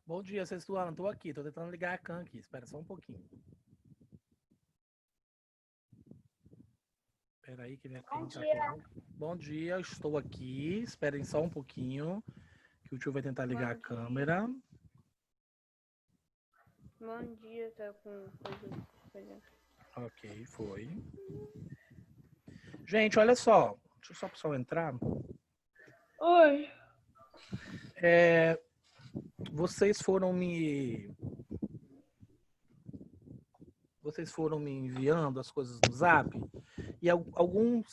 Bom dia, Sextuano. Tô aqui, tô tentando ligar a cam aqui. Espera só um pouquinho. Espera aí que minha Bom cam tá dia. com... Bom dia, estou aqui. Esperem só um pouquinho que o tio vai tentar ligar a Bom dia. câmera. Bom dia, tá com coisa. Ok, foi. Gente, olha só. Deixa eu só o pessoal entrar. Oi. Vocês foram me... Vocês foram me enviando as coisas no Zap e alguns...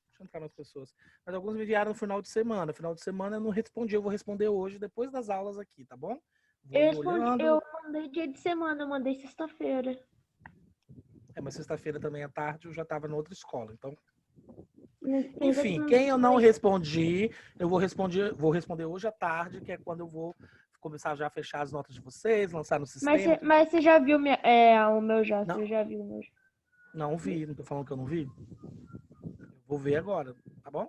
Deixa eu entrar nas pessoas. Mas alguns me enviaram no final de semana. Final de semana eu não respondi. Eu vou responder hoje, depois das aulas aqui, tá bom? Vou Eu ir respondi, olhando. eu mandei dia de semana, eu mandei sexta-feira. Mas sexta-feira também à tarde eu já estava em outra escola. Então, Mas é que enfim, quem eu não respondi, eu vou responder hoje à tarde, que é quando eu vou começar já a fechar as notas de vocês, lançar no sistema. Mas você já viu o meu já, Não, você já viu o meu já. não vi, não tô falando que eu não vi. Vou ver agora, tá bom?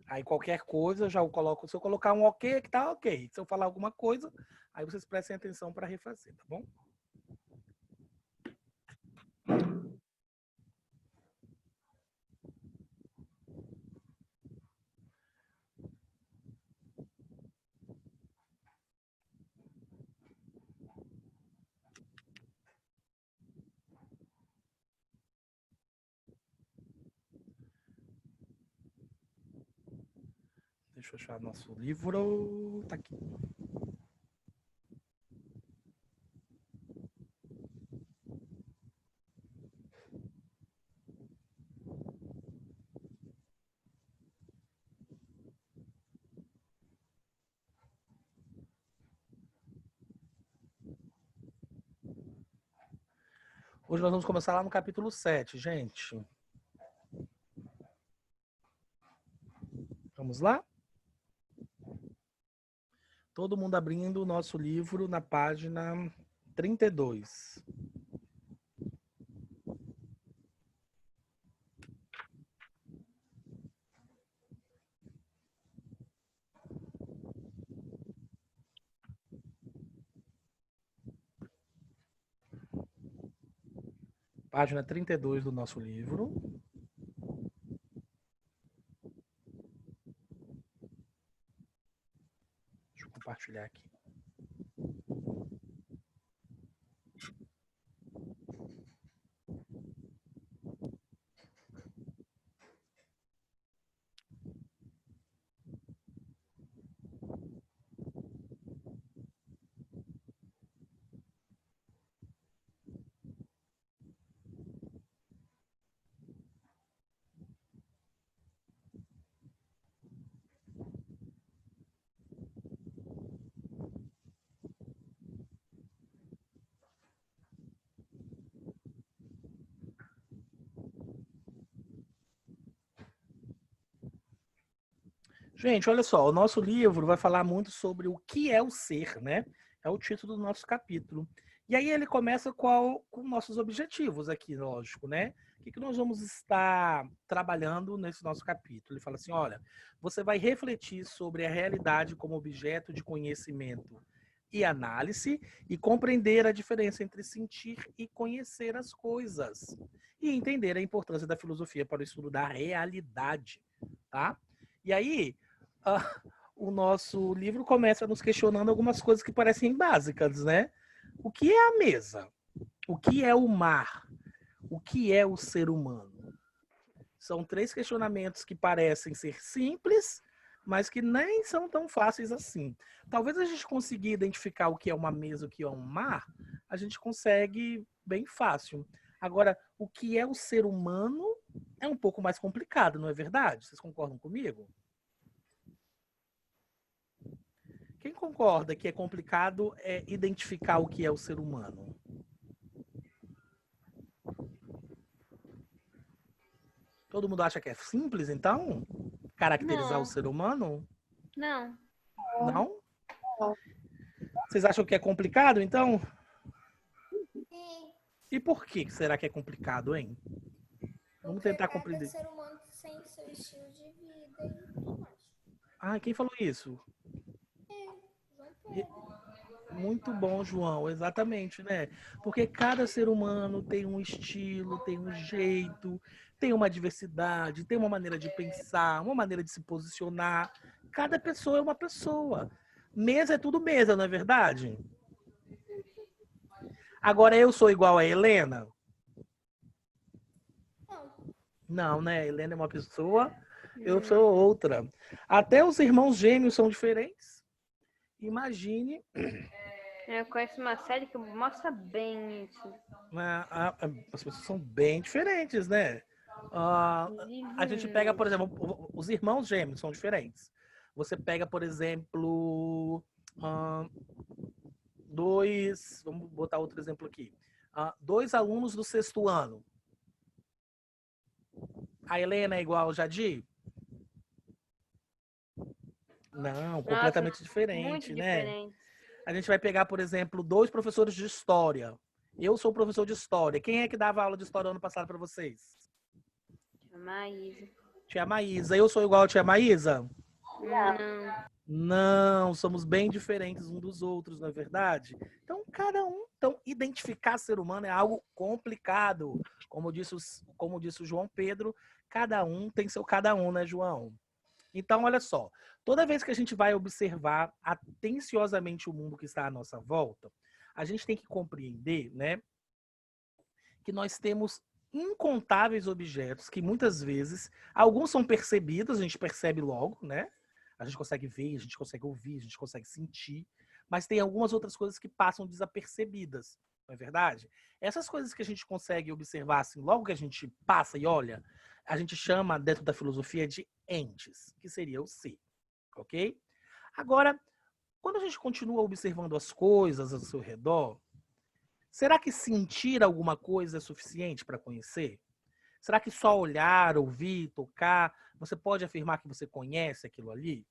Aí qualquer coisa eu já coloco. Se eu colocar um ok, que tá ok. Se eu falar alguma coisa, aí vocês prestem atenção para refazer, tá bom? Deixa eu achar nosso livro. Tá aqui. Hoje nós vamos começar lá no capítulo 7, gente. Vamos lá? Todo mundo abrindo o nosso livro na página 32. Página 32 do nosso livro. Deixa eu compartilhar aqui. Gente, olha só, o nosso livro vai falar muito sobre o que é o ser, né? É o título do nosso capítulo. E aí ele começa com nossos objetivos aqui, lógico, né? O que nós vamos estar trabalhando nesse nosso capítulo? Ele fala assim, olha, você vai refletir sobre a realidade como objeto de conhecimento e análise e compreender a diferença entre sentir e conhecer as coisas. E entender a importância da filosofia para o estudo da realidade, tá? E aí, ah, o nosso livro começa nos questionando algumas coisas que parecem básicas, né? O que é a mesa? O que é o mar? O que é o ser humano? São três questionamentos que parecem ser simples, mas que nem são tão fáceis assim. Talvez a gente consiga identificar o que é uma mesa, o que é um mar, a gente consegue bem fácil. Agora, o que é o ser humano é um pouco mais complicado, não é verdade? Vocês concordam comigo? Quem concorda que é complicado é identificar o que é o ser humano? Todo mundo acha que é simples, então? Caracterizar o Não, ser humano? não. Não? Vocês acham que é complicado, então? Sim, E por que será que é complicado, hein? Vamos porque tentar cada compreender. ser humano tem seu estilo de vida e tudo mais. Ah, quem falou isso? É, João Muito bom, João, exatamente, né? Porque cada ser humano tem um estilo, tem um jeito, tem uma diversidade, tem uma maneira de pensar, uma maneira de se posicionar. Cada pessoa é uma pessoa. Mesa é tudo mesa, não é verdade? Agora eu sou igual a Helena? Não. Não, né? A Helena é uma pessoa, eu sou outra. Até os irmãos gêmeos são diferentes. Imagine, Eu conheço uma série que mostra bem isso. as pessoas são bem diferentes, né? Ah, a gente pega, por exemplo, os irmãos gêmeos são diferentes. Você pega, por exemplo, ah, vamos botar outro exemplo aqui. Dois alunos do sexto ano. A Helena é igual ao Jadir? Não, completamente Muito diferente, né? diferente. A gente vai pegar, por exemplo, dois professores de história. Eu sou professor de história. Quem é que dava aula de história ano passado para vocês? Tia Maísa. Tia Maísa. Eu sou igual a tia Maísa? Não. Não, somos bem diferentes uns dos outros, não é verdade? Então, Então, identificar ser humano é algo complicado. Como disse o João Pedro, cada um tem seu cada um, né, João? Então, olha só. Toda vez que a gente vai observar atenciosamente o mundo que está à nossa volta, a gente tem que compreender, né, que nós temos incontáveis objetos que muitas vezes, alguns são percebidos, a gente percebe logo, né? A gente consegue ver, a gente consegue ouvir, a gente consegue sentir, mas tem algumas outras coisas que passam desapercebidas, não é verdade? Essas coisas que a gente consegue observar assim, logo que a gente passa e olha, a gente chama dentro da filosofia de entes, que seria o ser, ok? Agora, quando a gente continua observando as coisas ao seu redor, será que sentir alguma coisa é suficiente para conhecer? Será que só olhar, ouvir, tocar, você pode afirmar que você conhece aquilo ali?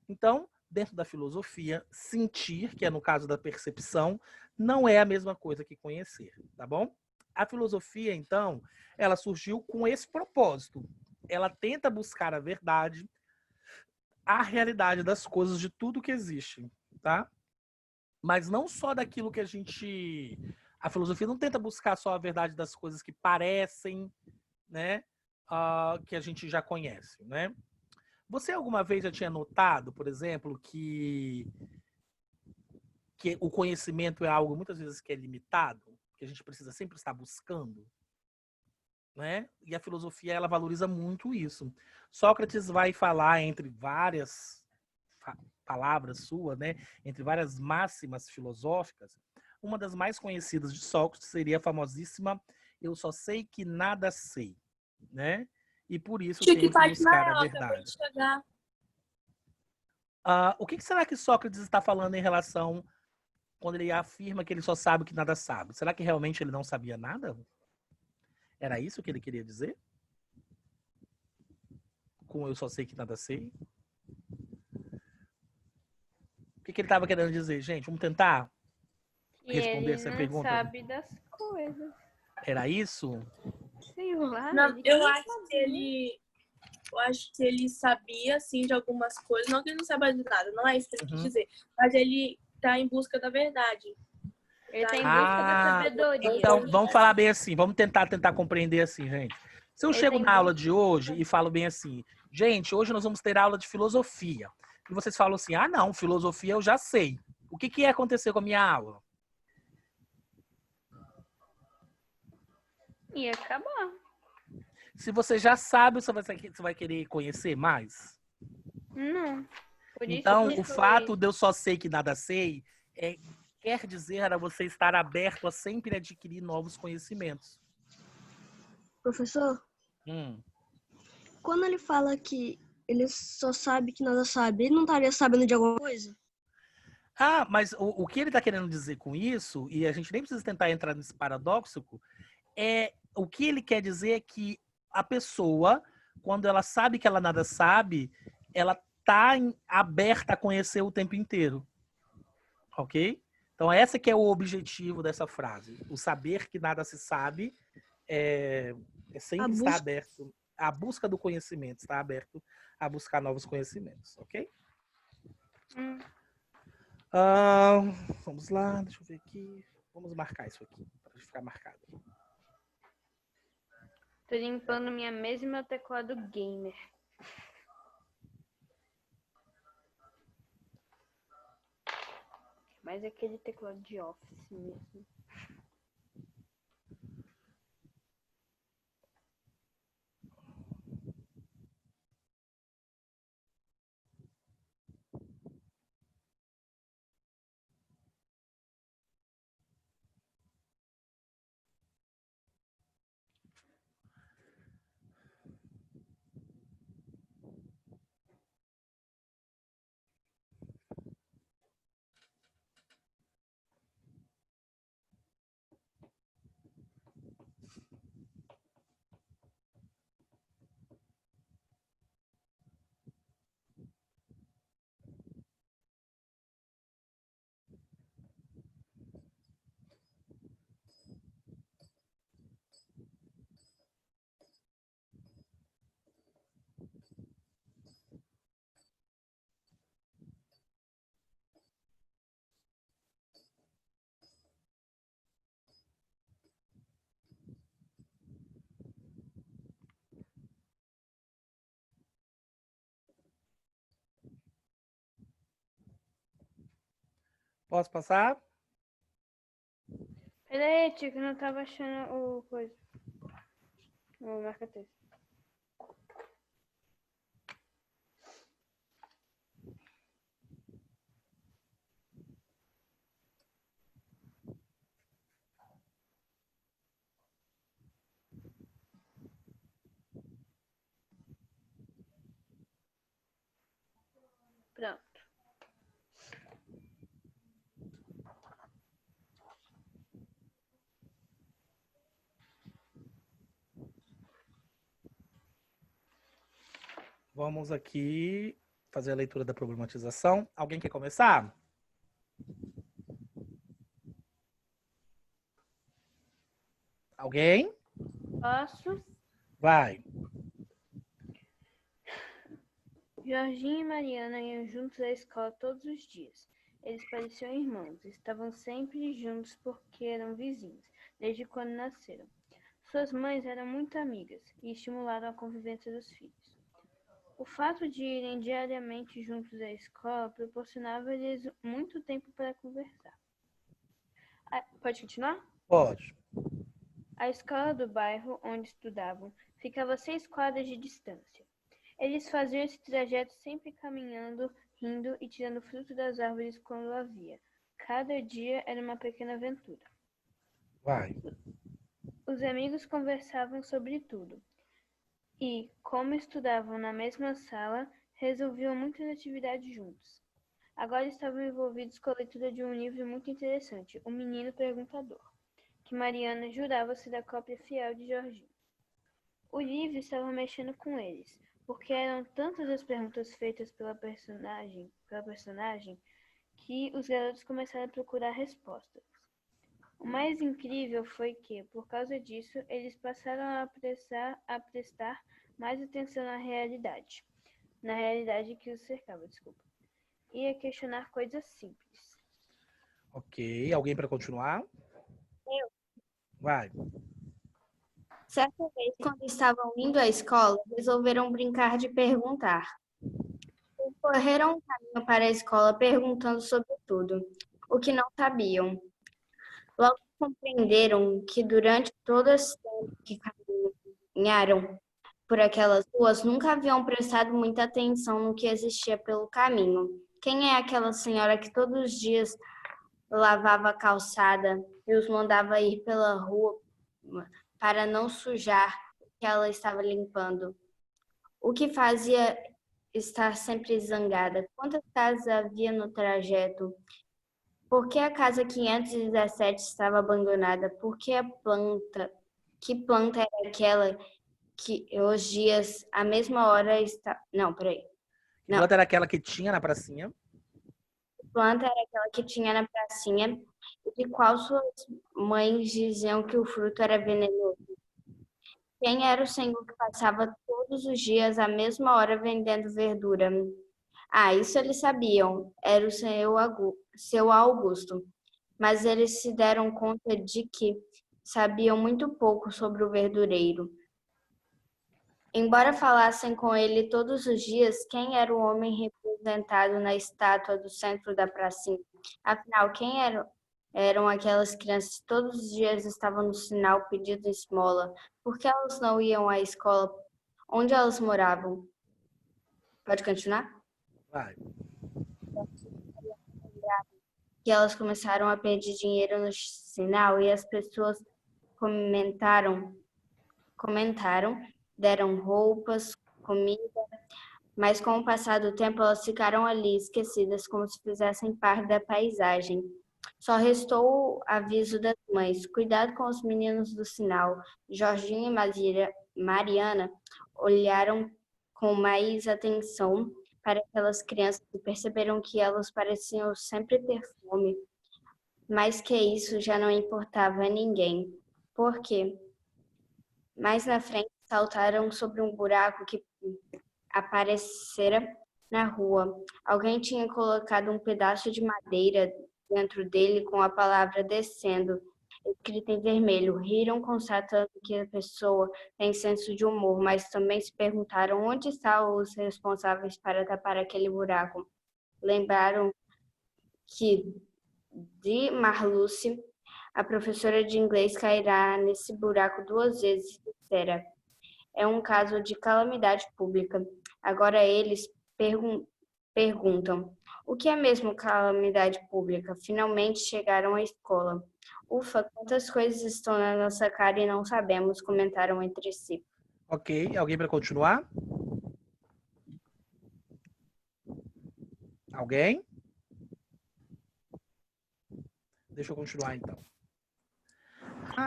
Então, dentro da filosofia, sentir, que é no caso da percepção, não é a mesma coisa que conhecer, tá bom? A filosofia, então, ela surgiu com esse propósito. Ela tenta buscar a verdade, a realidade das coisas, de tudo que existe, tá? Mas não só daquilo que a gente. A filosofia não tenta buscar só a verdade das coisas que parecem, né? Que a gente já conhece, né? Você alguma vez já tinha notado, por exemplo, que o conhecimento é algo muitas vezes que é limitado, que a gente precisa sempre estar buscando, né? E a filosofia ela valoriza muito isso. Sócrates vai falar entre várias palavras suas, né? Entre várias máximas filosóficas, uma das mais conhecidas de Sócrates seria a famosíssima "Eu só sei que nada sei", né? E por isso tenho que buscar a verdade. O que será que Sócrates está falando em relação quando ele afirma que ele só sabe que nada sabe? Será que realmente ele não sabia nada? Era isso que ele queria dizer? Com "eu só sei que nada sei"? O que ele estava querendo dizer, gente? Vamos tentar E responder ele essa não pergunta? sabe das coisas. Era isso? Sei lá. Não, ele eu nem acho que sabia. ele sabia, assim, de algumas coisas. Não que ele não saiba de nada, não é isso que ele quis Uhum. dizer. Mas ele tá em busca da verdade. Ele tá em busca da sabedoria. Então, vamos falar bem assim, vamos tentar compreender assim, gente. Se eu Ele chego tem na aula busca. de hoje e falo bem assim, gente, hoje nós vamos ter aula de filosofia. E vocês falam assim, não, filosofia eu já sei. O que ia acontecer com a minha aula? Ia acabar. Se você já sabe, você vai querer conhecer mais? Não. Por isso Então, que o fato de eu só sei que nada sei quer dizer a você estar aberto a sempre adquirir novos conhecimentos. Professor, Quando ele fala que ele só sabe que nada sabe, ele não estaria sabendo de alguma coisa? Mas o que ele está querendo dizer com isso, e a gente nem precisa tentar entrar nesse paradoxo, o que ele quer dizer é que a pessoa, quando ela sabe que ela nada sabe, ela está aberta a conhecer o tempo inteiro. Ok? Então, esse que é o objetivo dessa frase. O saber que nada se sabe é sempre estar aberto. A busca do conhecimento, está aberto a buscar novos conhecimentos. Ok? Ah, vamos lá, deixa eu ver aqui. Vamos marcar isso aqui, para ficar marcado. Tô limpando minha mesa e meu teclado gamer. Mas aquele teclado de office mesmo. Posso passar? Peraí, tio, que eu não tava achando o coisa. O marca-texto. Pronto. Vamos aqui fazer a leitura da problematização. Alguém quer começar? Alguém? Posso? Vai. Jorginho e Mariana iam juntos à escola todos os dias. Eles pareciam irmãos, estavam sempre juntos porque eram vizinhos, desde quando nasceram. Suas mães eram muito amigas e estimularam a convivência dos filhos. O fato de irem diariamente juntos à escola proporcionava-lhes muito tempo para conversar. Pode continuar? Pode. A escola do bairro onde estudavam ficava a 6 quadras de distância. Eles faziam esse trajeto sempre caminhando, rindo e tirando fruto das árvores quando havia. Cada dia era uma pequena aventura. Vai. Os amigos conversavam sobre tudo e, como estudavam na mesma sala, resolviam muitas atividades juntos. Agora estavam envolvidos com a leitura de um livro muito interessante, O Menino Perguntador, que Mariana jurava ser a cópia fiel de Jorginho. O livro estava mexendo com eles, porque eram tantas as perguntas feitas pela personagem, que os garotos começaram a procurar respostas. O mais incrível foi que, por causa disso, eles passaram a prestar mais atenção na realidade que os cercava, e a questionar coisas simples. Ok. Alguém para continuar? Eu. Vai. Certa vez, quando estavam indo à escola, resolveram brincar de perguntar. Correram um caminho para a escola perguntando sobre tudo, o que não sabiam. Logo compreenderam que durante todo esse tempo que caminharam por aquelas ruas, nunca haviam prestado muita atenção no que existia pelo caminho. Quem é aquela senhora que todos os dias lavava a calçada e os mandava ir pela rua para não sujar o que ela estava limpando? O que fazia estar sempre zangada? Quantas casas havia no trajeto? Por que a casa 517 estava abandonada? Por que que planta era aquela que os dias, à mesma hora, está... Não, peraí. Que planta era aquela que tinha na pracinha? Que planta era aquela que tinha na pracinha e de qual suas mães diziam que o fruto era venenoso? Quem era o senhor que passava todos os dias à mesma hora vendendo verdura? Ah, isso eles sabiam, era o seu Augusto, mas eles se deram conta de que sabiam muito pouco sobre o verdureiro. Embora falassem com ele todos os dias, quem era o homem representado na estátua do centro da pracinha? Afinal, quem eram aquelas crianças que todos os dias estavam no sinal pedindo esmola? Por que elas não iam à escola? Onde elas moravam? Pode continuar? Vai. Que elas começaram a pedir dinheiro no sinal e as pessoas comentaram, deram roupas, comida, mas com o passar do tempo elas ficaram ali esquecidas como se fizessem parte da paisagem. Só restou o aviso das mães: cuidado com os meninos do sinal. Jorginho e Mariana olharam com mais atenção para aquelas crianças e perceberam que elas pareciam sempre ter fome. Mas que isso já não importava a ninguém. Por quê? Mais na frente saltaram sobre um buraco que aparecera na rua. Alguém tinha colocado um pedaço de madeira dentro dele com a palavra descendo, escrita em vermelho. Riram constatando que a pessoa tem senso de humor, mas também se perguntaram onde estavam os responsáveis para tapar aquele buraco. Lembraram que de Marluce, a professora de inglês, cairá nesse buraco 2 vezes e dissera: é um caso de calamidade pública. Agora eles perguntam: o que é mesmo calamidade pública? Finalmente chegaram à escola. Ufa, quantas coisas estão na nossa cara e não sabemos, comentaram entre si. Ok, alguém para continuar? Alguém? Deixa eu continuar então.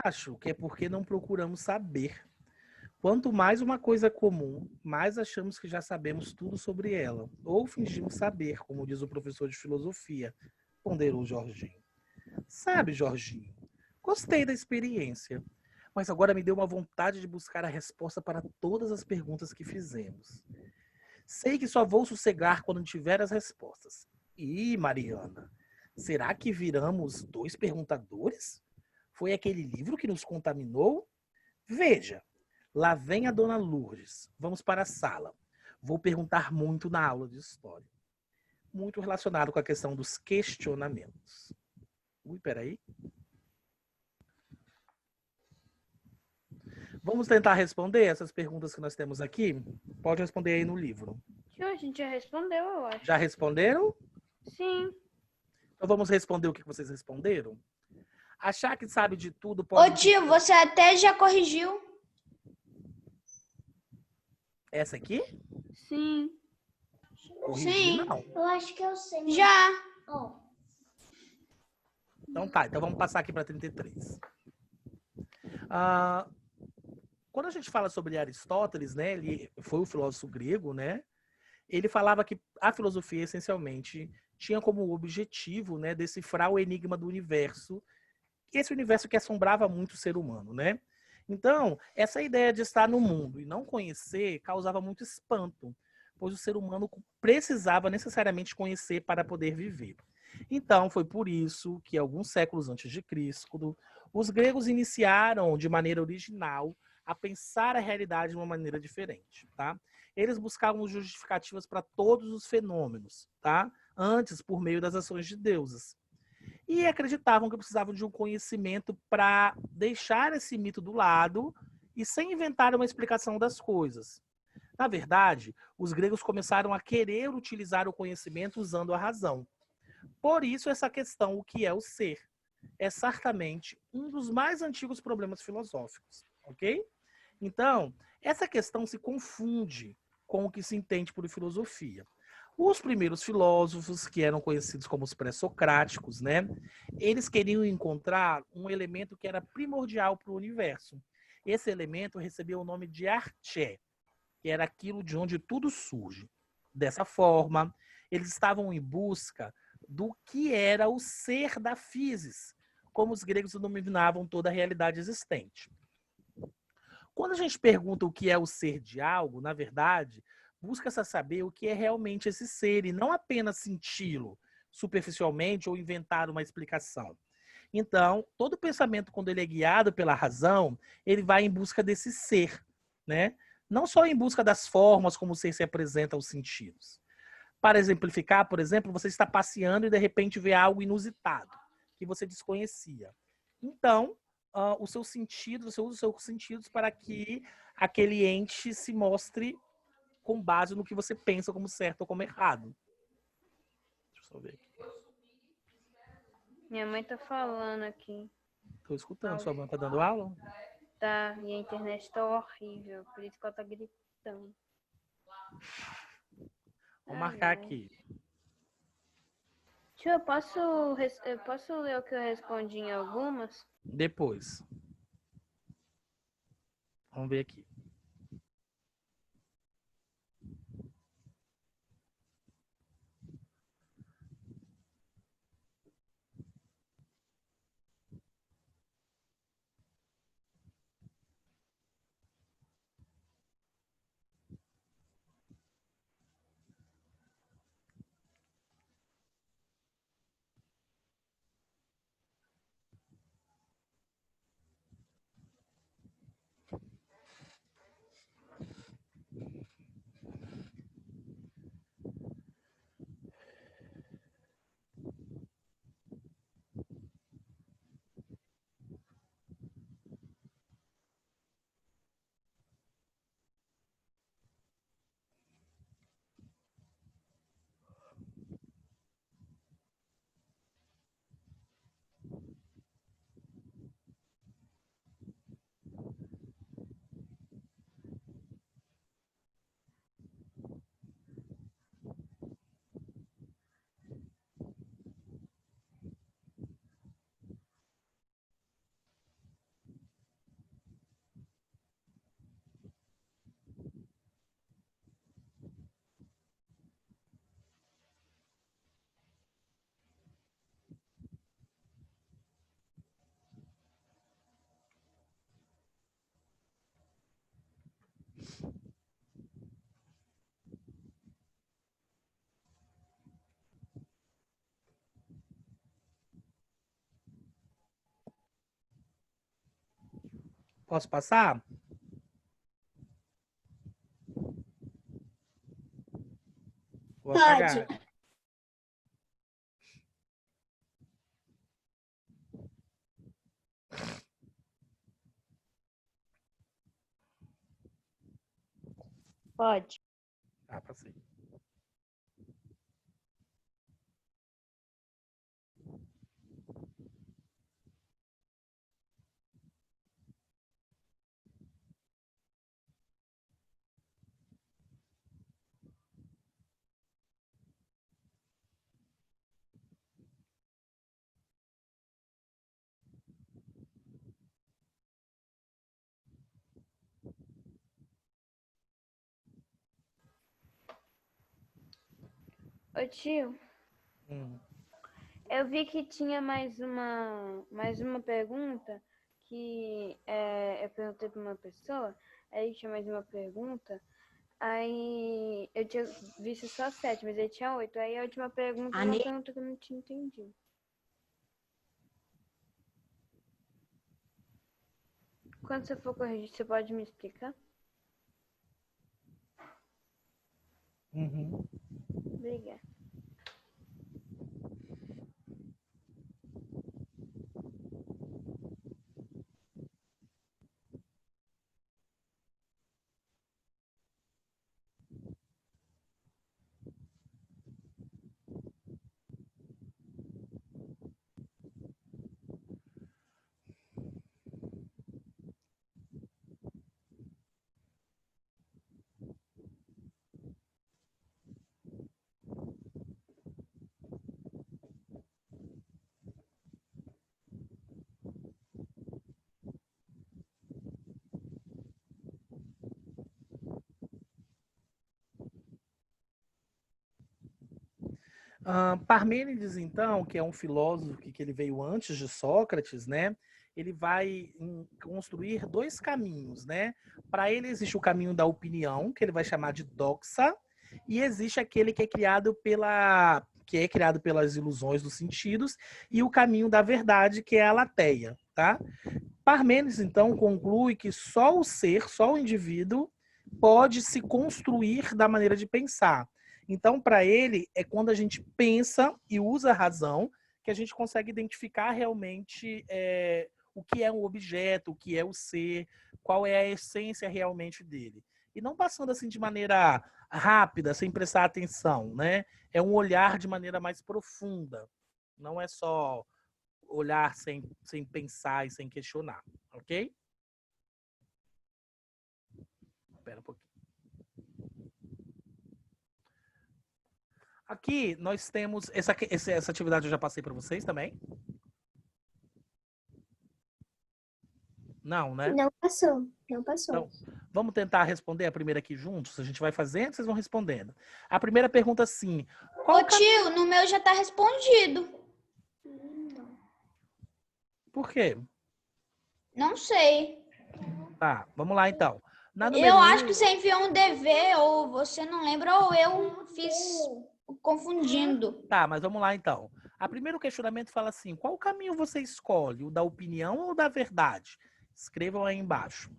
Acho que é porque não procuramos saber. Quanto mais uma coisa é comum, mais achamos que já sabemos tudo sobre ela. Ou fingimos saber, como diz o professor de filosofia, ponderou Jorginho. Sabe, Jorginho, gostei da experiência, mas agora me deu uma vontade de buscar a resposta para todas as perguntas que fizemos. Sei que só vou sossegar quando tiver as respostas. E, Mariana, será que viramos 2 perguntadores? Foi aquele livro que nos contaminou? Veja, lá vem a dona Lourdes. Vamos para a sala. Vou perguntar muito na aula de história. Muito relacionado com a questão dos questionamentos. Ui, peraí. Vamos tentar responder essas perguntas que nós temos aqui? Pode responder aí no livro. Tio, a gente já respondeu, eu acho. Já responderam? Sim. Então vamos responder o que vocês responderam? Achar que sabe de tudo pode... Ô tio, você até já corrigiu. Essa aqui? Sim. Corrigir, Sim. não. Eu acho que eu sei. Já. Ó. Então tá, então vamos passar aqui para 33. Quando a gente fala sobre Aristóteles, né, ele foi um filósofo grego, né? Ele falava que a filosofia essencialmente tinha como objetivo, né, decifrar o enigma do universo, esse universo que assombrava muito o ser humano, né? Então, essa ideia de estar no mundo e não conhecer causava muito espanto, pois o ser humano precisava necessariamente conhecer para poder viver. Então, foi por isso que, alguns séculos antes de Cristo, os gregos iniciaram de maneira original a pensar a realidade de uma maneira diferente, tá? Eles buscavam justificativas para todos os fenômenos, tá? Antes, por meio das ações de deusas. E acreditavam que precisavam de um conhecimento para deixar esse mito do lado e sem inventar uma explicação das coisas. Na verdade, os gregos começaram a querer utilizar o conhecimento usando a razão. Por isso, essa questão, o que é o ser, é certamente um dos mais antigos problemas filosóficos, ok? Então, essa questão se confunde com o que se entende por filosofia. Os primeiros filósofos, que eram conhecidos como os pré-socráticos, né? Eles queriam encontrar um elemento que era primordial para o universo. Esse elemento recebeu o nome de arché, que era aquilo de onde tudo surge. Dessa forma, eles estavam em busca do que era o ser da physis, como os gregos denominavam toda a realidade existente. Quando a gente pergunta o que é o ser de algo, na verdade, Busca-se saber o que é realmente esse ser e não apenas senti-lo superficialmente ou inventar uma explicação. Então, todo pensamento, quando ele é guiado pela razão, ele vai em busca desse ser, né? Não só em busca das formas como o ser se apresenta aos sentidos. Para exemplificar, por exemplo, você está passeando e de repente vê algo inusitado que você desconhecia. Então, os seus sentidos, você usa os seus sentidos para que aquele ente se mostre com base no que você pensa como certo ou como errado. Deixa eu só ver aqui. Minha mãe tá falando aqui. Estou escutando. Sua mãe tá dando aula? Tá, e a internet tá horrível, por isso que ela tá gritando. Vou marcar aqui. Tio, eu posso ler o que eu respondi em algumas? Depois. Vamos ver aqui. Posso passar? Vou apagar. Pode. Ah, passei. Ô tio, eu vi que tinha mais uma pergunta que eu perguntei para uma pessoa, aí tinha mais uma pergunta, aí eu tinha visto só 7, mas aí tinha 8. Aí a última pergunta é uma pergunta que eu não tinha entendido. Quando você for corrigir, você pode me explicar? Uhum. Obrigada. Parmênides, então, que é um filósofo que ele veio antes de Sócrates, né? ele vai construir dois caminhos, né? Para ele existe o caminho da opinião, que ele vai chamar de doxa, e existe aquele que é criado pelas ilusões dos sentidos, e o caminho da verdade, que é a aletheia, tá? Parmênides, então, conclui que só o ser, só o indivíduo, pode se construir da maneira de pensar. Então, para ele, é quando a gente pensa e usa a razão que a gente consegue identificar realmente o que é um objeto, o que é o ser, qual é a essência realmente dele. E não passando assim de maneira rápida, sem prestar atenção, né? É um olhar de maneira mais profunda. Não é só olhar sem pensar e sem questionar, ok? Espera um pouquinho. Aqui nós temos essa atividade eu já passei para vocês também. Não, né? Não passou. Então, vamos tentar responder a primeira aqui juntos? A gente vai fazendo, vocês vão respondendo. A primeira pergunta, sim. Ô tio, no meu já tá respondido. Por quê? Não sei. Tá, vamos lá então. Eu acho que você enviou um dever, ou você não lembra, ou eu fiz confundindo. Tá, mas vamos lá então. A primeiro questionamento fala assim: qual caminho você escolhe? O da opinião ou da verdade? Escrevam aí embaixo.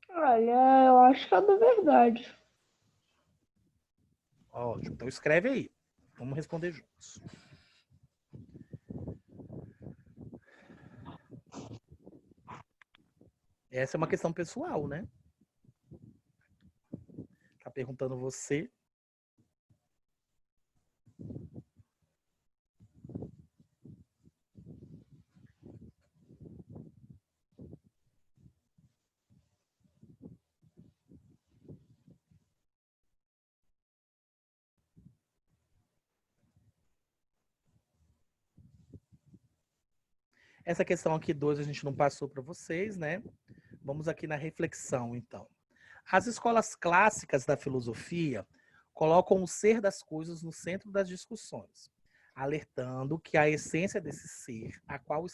Olha, eu acho que é da verdade. Ótimo, então escreve aí. Vamos responder juntos. Essa é uma questão pessoal, né? Tá perguntando você. Essa questão aqui 2 a gente não passou para vocês, né? Vamos aqui na reflexão, então. As escolas clássicas da filosofia colocam o ser das coisas no centro das discussões, alertando que a essência desse ser, a qual,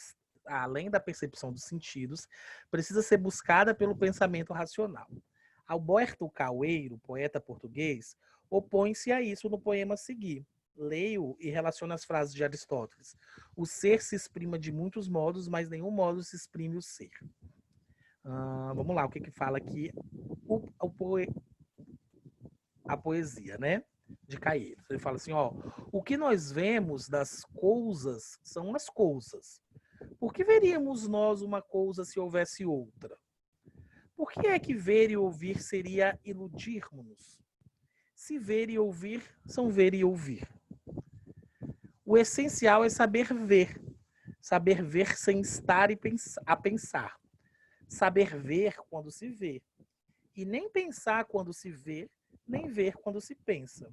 além da percepção dos sentidos, precisa ser buscada pelo pensamento racional. Alberto Caueiro, poeta português, opõe-se a isso no poema a seguir. Leio e relaciono as frases de Aristóteles. O ser se exprime de muitos modos, mas nenhum modo se exprime o ser. Vamos lá, o que fala aqui a poesia, né? De Caeiros. Ele fala assim, ó, o que nós vemos das coisas são as coisas. Por que veríamos nós uma coisa se houvesse outra? Por que é que ver e ouvir seria iludirmos-nos? Se ver e ouvir são ver e ouvir. O essencial é saber ver sem estar a pensar, saber ver quando se vê, e nem pensar quando se vê, nem ver quando se pensa.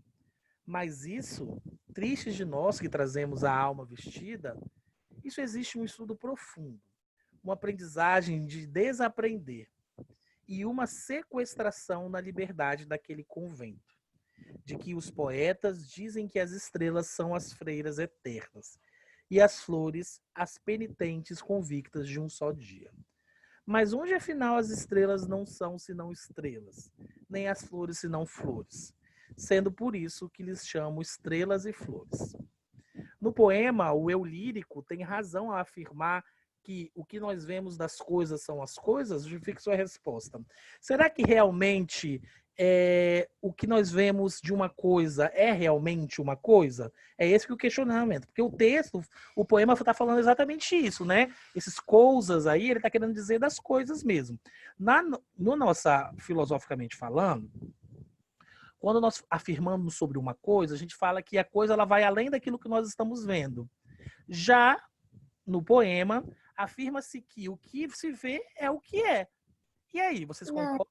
Mas isso, tristes de nós que trazemos a alma vestida, isso existe um estudo profundo, uma aprendizagem de desaprender e uma sequestração na liberdade daquele convento, de que os poetas dizem que as estrelas são as freiras eternas e as flores as penitentes convictas de um só dia. Mas onde afinal as estrelas não são senão estrelas, nem as flores senão flores, sendo por isso que lhes chamo estrelas e flores. No poema, o eu lírico tem razão a afirmar que o que nós vemos das coisas são as coisas? Justifique sua resposta. Será que realmente o que nós vemos de uma coisa é realmente uma coisa? É esse que é o questionamento. Porque o texto, o poema está falando exatamente isso, né? Esses coisas aí, ele está querendo dizer das coisas mesmo. No nossa, filosoficamente falando, quando nós afirmamos sobre uma coisa, a gente fala que a coisa ela vai além daquilo que nós estamos vendo. Já no poema, afirma-se que o que se vê é o que é. E aí, vocês concordam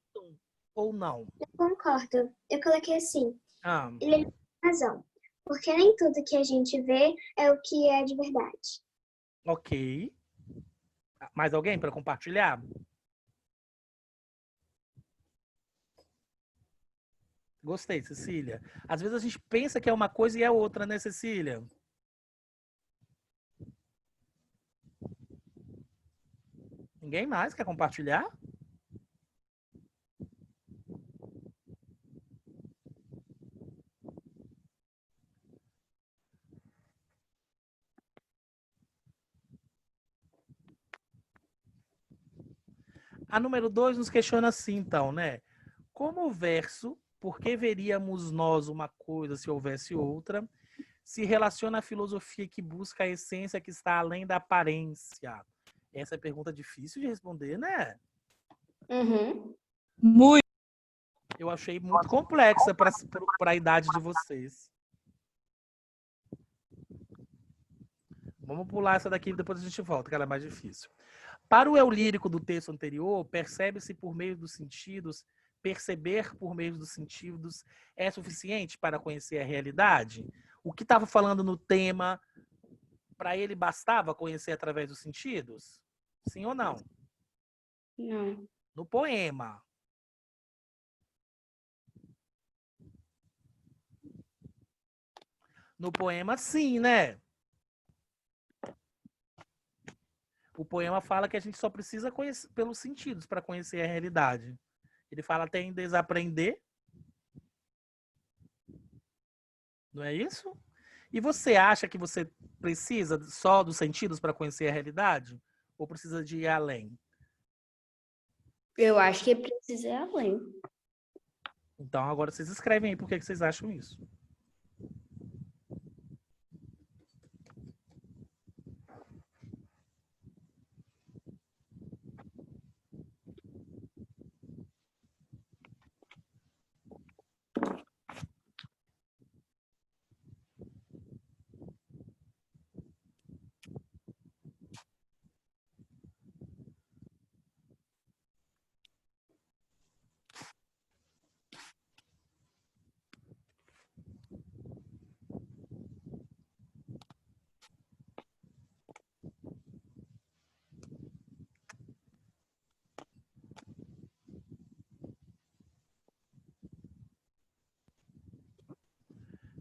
ou não? Eu concordo. Eu coloquei assim. Ah, Ele tem razão. Porque nem tudo que a gente vê é o que é de verdade. ok. Mais alguém para compartilhar? Gostei, Cecília. Às vezes a gente pensa que é uma coisa e é outra, né, Cecília? Ninguém mais quer compartilhar? A número 2 nos questiona assim, então, né? Como o verso, por que veríamos nós uma coisa se houvesse outra, se relaciona à filosofia que busca a essência que está além da aparência? Essa é pergunta difícil de responder, né? Uhum. Muito. Eu achei muito complexa para a idade de vocês. Vamos pular essa daqui e depois a gente volta, que ela é mais difícil. Para o eu lírico do texto anterior, percebe-se por meio dos sentidos, perceber por meio dos sentidos é suficiente para conhecer a realidade? O que estava falando no tema, para ele bastava conhecer através dos sentidos? Sim ou não? Não. No poema. No poema, sim, né? O poema fala que a gente só precisa conhecer pelos sentidos para conhecer a realidade. Ele fala até em desaprender. Não é isso? E você acha que você precisa só dos sentidos para conhecer a realidade? Ou precisa de ir além? Eu acho que precisa ir além. Então agora vocês escrevem aí por que vocês acham isso.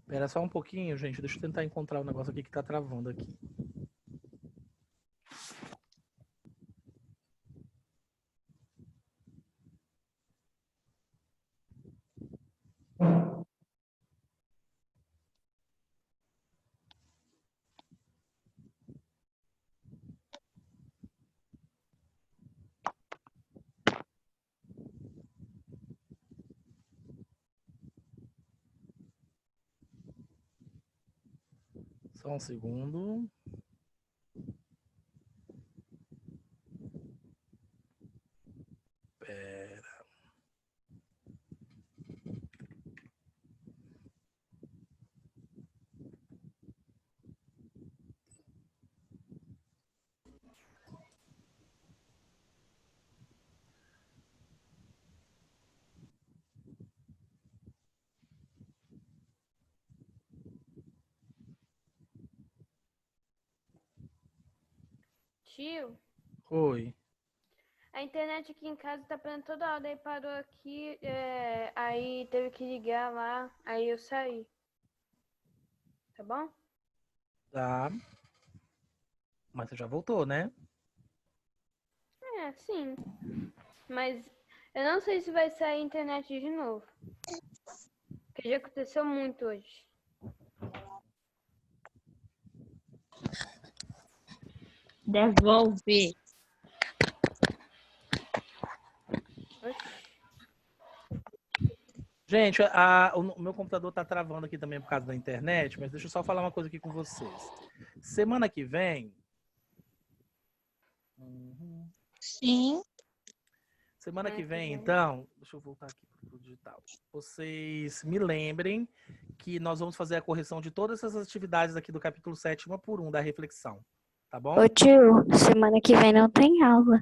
Espera só um pouquinho, gente. Deixa eu tentar encontrar o negócio aqui que tá travando aqui. Só um segundo. Pera. Tio, Oi. a internet aqui em casa tá parando toda hora, aí parou aqui, aí teve que ligar lá, aí eu saí. Tá bom? Tá. Mas você já voltou, né? É, sim. Mas eu não sei se vai sair a internet de novo. Porque já aconteceu muito hoje. Devolve. Oxi. Gente, o meu computador tá travando aqui também por causa da internet, mas deixa eu só falar uma coisa aqui com vocês. Semana que vem. Sim. Semana que vem, então, deixa eu voltar aqui pro digital. Vocês me lembrem que nós vamos fazer a correção de todas essas atividades aqui do capítulo 7, uma por um, da reflexão. Tá bom? Ô tio, semana que vem não tem aula.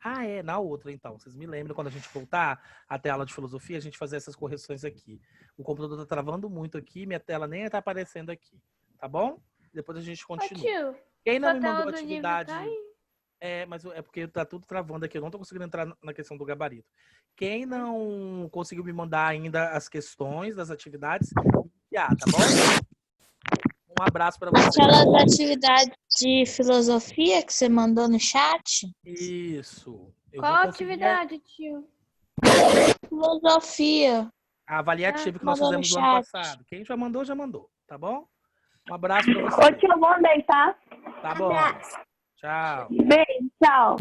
Ah, é, na outra, então. Vocês me lembram quando a gente voltar até a aula de filosofia, a gente fazer essas correções aqui. O computador tá travando muito aqui, minha tela nem tá aparecendo aqui. Tá bom? Depois a gente Ô continua. tio, Quem não sua me tela mandou do livro atividade. tá aí? Mas é porque tá tudo travando aqui. Eu não tô conseguindo entrar na questão do gabarito. Quem não conseguiu me mandar ainda as questões das atividades, enviar, tá bom? Um abraço para vocês. Aquelas atividades de filosofia que você mandou no chat? Isso. Eu Qual vou conseguir atividade, tio? Filosofia. a avaliativa que nós mandou no fizemos no ano chat. passado. Quem já mandou, tá bom? Um abraço para vocês. Ô, tio, eu mandei, tá? Tá bom. Tchau. Beijo, tchau.